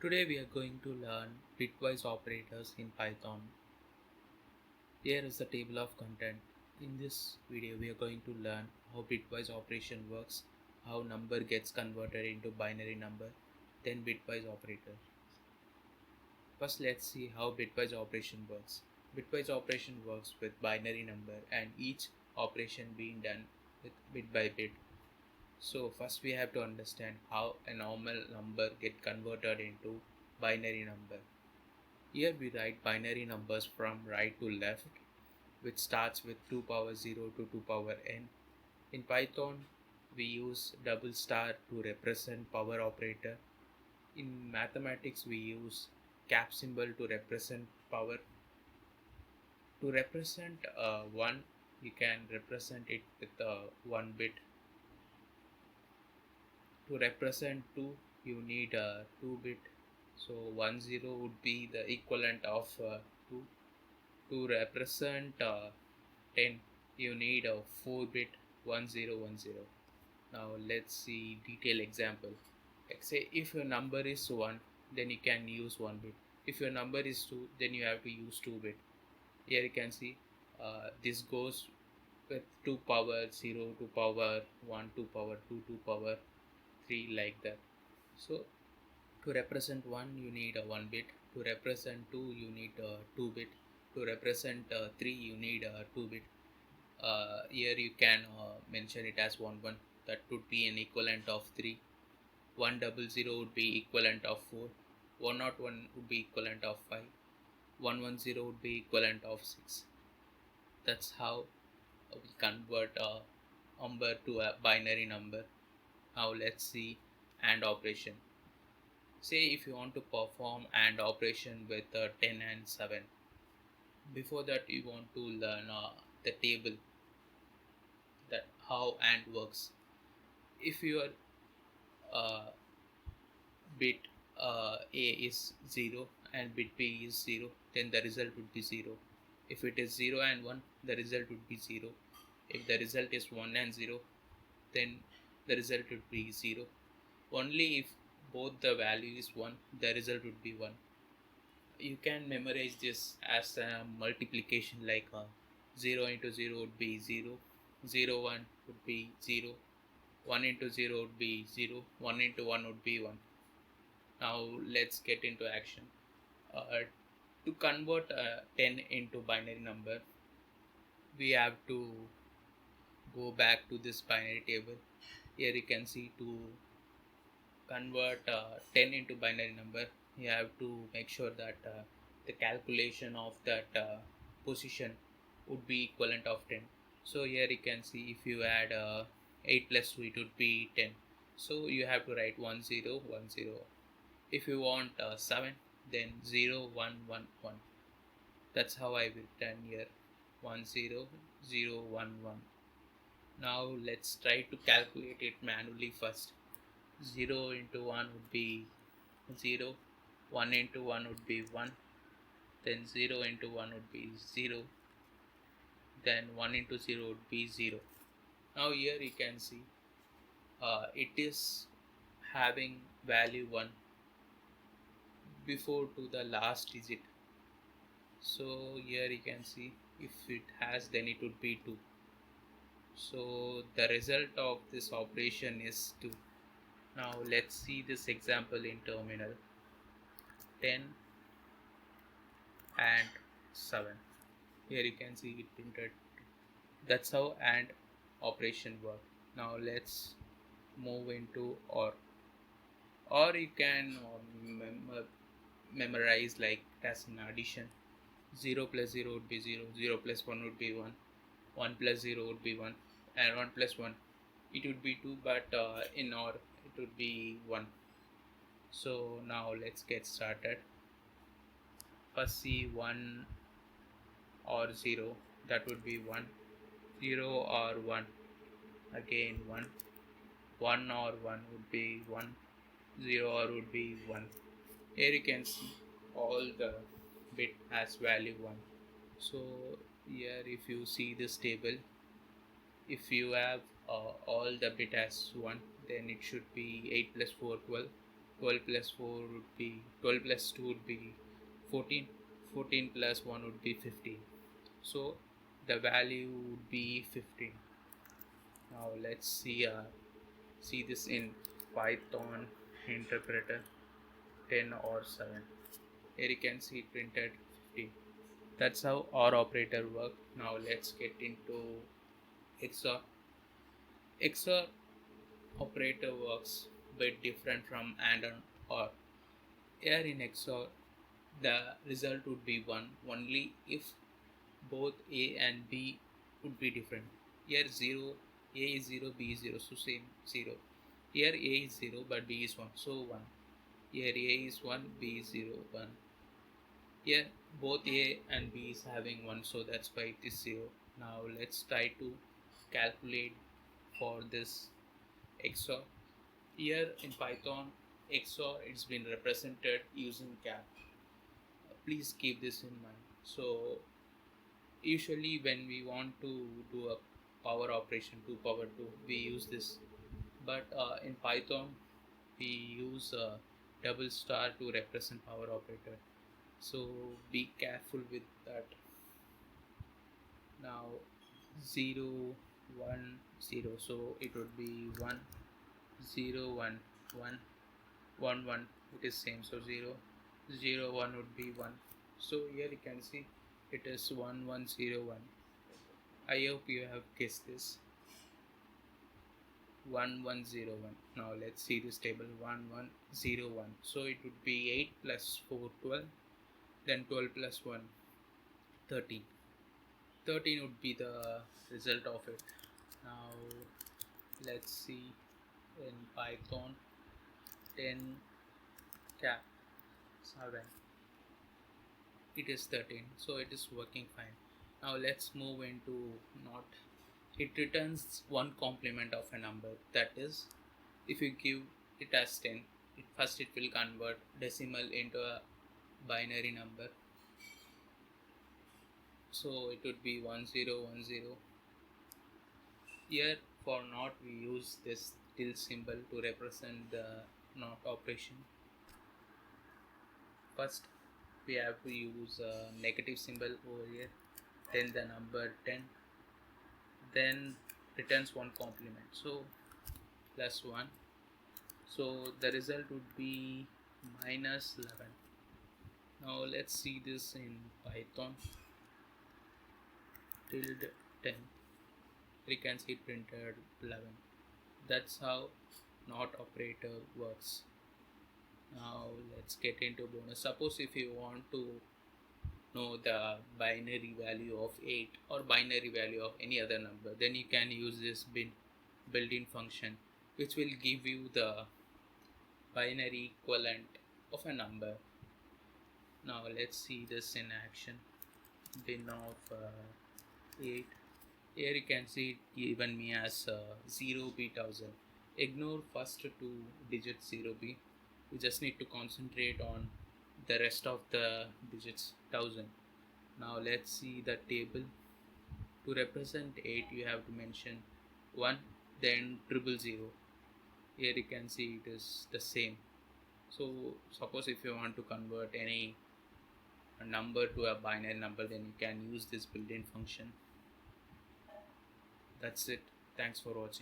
Today we are going to learn bitwise operators in Python. Here is the table of content. In this video we are going to learn how bitwise operation works, how number gets converted into binary number, then bitwise operator. First let's see how bitwise operation works. Bitwise operation works with binary number and each operation being done with bit by bit. So first we have to understand how a normal number get converted into binary number. Here we write binary numbers from right to left, which starts with 2 power 0 to 2 power n. In Python, we use double star to represent power operator. In mathematics, we use cap symbol to represent power. To represent 1, you can represent it with 1 bit. To represent 2, you need a 2 bit. So 10 would be the equivalent of 2. To represent 10, you need a 4 bit 1010. Now let's see detailed example. Like say if your number is 1, then you can use 1 bit. If your number is 2, then you have to use 2 bit. Here you can see this goes with 2 power 0, 2 power 1, 2 power 2, 2 power 3, like that. So to represent 1, you need a 1 bit. To represent 2, you need a 2 bit. To represent 3, you need a 2 bit. Here you can mention it as 1 1. That would be an equivalent of 3. 100 would be equivalent of 4. 101 would be equivalent of 5. 110 would be equivalent of 6. That's how we convert a number to a binary number. Now let's see AND operation. Say if you want to perform AND operation with 10 and 7. Before that you want to learn the table, that how AND works. If your uh, bit A is 0 and bit B is 0, then the result would be 0. If it is 0 and 1, the result would be 0. If the result is 1 and 0, then the result would be 0. Only if both the value is 1, the result would be 1. You can memorize this as a multiplication, like 0 into 0 would be 0, 0 1 would be 0, 1 into 0 would be 0, 1 into 1 would be 1. Now let's get into action. To convert 10 into binary number, we have to go back to this binary table. Here you can see to convert 10 into binary number, you have to make sure that the calculation of that position would be equivalent of 10. So here you can see if you add 8 plus 2, it would be 10. So you have to write 1 0 1 0. If you want 7, then 0 1 1 1. That's how I've written here 1 0 0 1 1. Now let's try to calculate it manually first. 0 into 1 would be 0, 1 into 1 would be 1, then 0 into 1 would be 0, then 1 into 0 would be 0. Now here you can see it is having value 1 before to the last digit. So here you can see if it has, then it would be 2. So the result of this operation is 2. Now let's see this example in terminal. 10 and 7. Here you can see it printed. That's how AND operation work. Now let's move into or you can memorize like as an addition. 0 plus 0 would be 0, 0 plus 1 would be 1, 1 plus 0 would be 1, and 1 plus 1 it would be 2, but in OR it would be 1. So now let's get started. First see 1 or 0, that would be 1, 0 or 1, again 1, 1 or 1 would be 1, 0 or would be 1. Here you can see all the bit has value 1. So here if you see this table, if you have all the bit as 1, then it should be 8 plus 4 12, 12 plus 4 would be 12 plus 2 would be 14. 14 plus 1 would be 15. So the value would be 15. Now let's see this in Python interpreter 10 or 7. Here you can see printed 15. That's how OR operator work. Now let's get into XOR. XOR operator works bit different from AND and OR. Here in XOR, the result would be 1 only if both A and B would be different. Here 0, A is 0, B is 0, so same 0. Here A is 0 but B is 1, so 1. Here A is 1, B is 0, 1. Here both A and B is having 1, so that's why it is 0. Now let's try to calculate for this XOR. Here in Python, XOR it's been represented using cap. Please keep this in mind. So usually when we want to do a power operation 2 power 2, we use this, but in Python we use double star to represent power operator, so be careful with that. Now 0 1 0, so it would be 1 0 1 1 1 1, it is same, so 0 0 1 would be 1. So here you can see it is 1 1 0 1. I hope you have guessed this. 1 1 0 1. Now let's see this table 1 1 0 1. So it would be 8 plus 4 12, then 12 plus 1 13. 13 would be the result of it. Now let's see in Python 10 cap 7, it is 13, so it is working fine. Now let's move into not. It returns one complement of a number, that is, if you give it as 10, first it will convert decimal into a binary number, so it would be 1010. Here for not we use this tilde symbol to represent the not operation. First we have to use a negative symbol over here, then the number 10, then returns one complement, so plus 1, so the result would be minus 11. Now let's see this in Python tilde 10, we can see printed 11. That's how not operator works. Now let's get into bonus. Suppose if you want to know the binary value of 8 or binary value of any other number, then you can use this built-in function, which will give you the binary equivalent of a number. Now let's see this in action. Bin of 8. Here you can see it given me as 0b1000. Ignore first two digits 0b. You just need to concentrate on the rest of the digits 1000. Now let's see the table. To represent 8, you have to mention 1, then 000. Here you can see it is the same. So suppose if you want to convert any number to a binary number, then you can use this built-in function. That's it. Thanks for watching.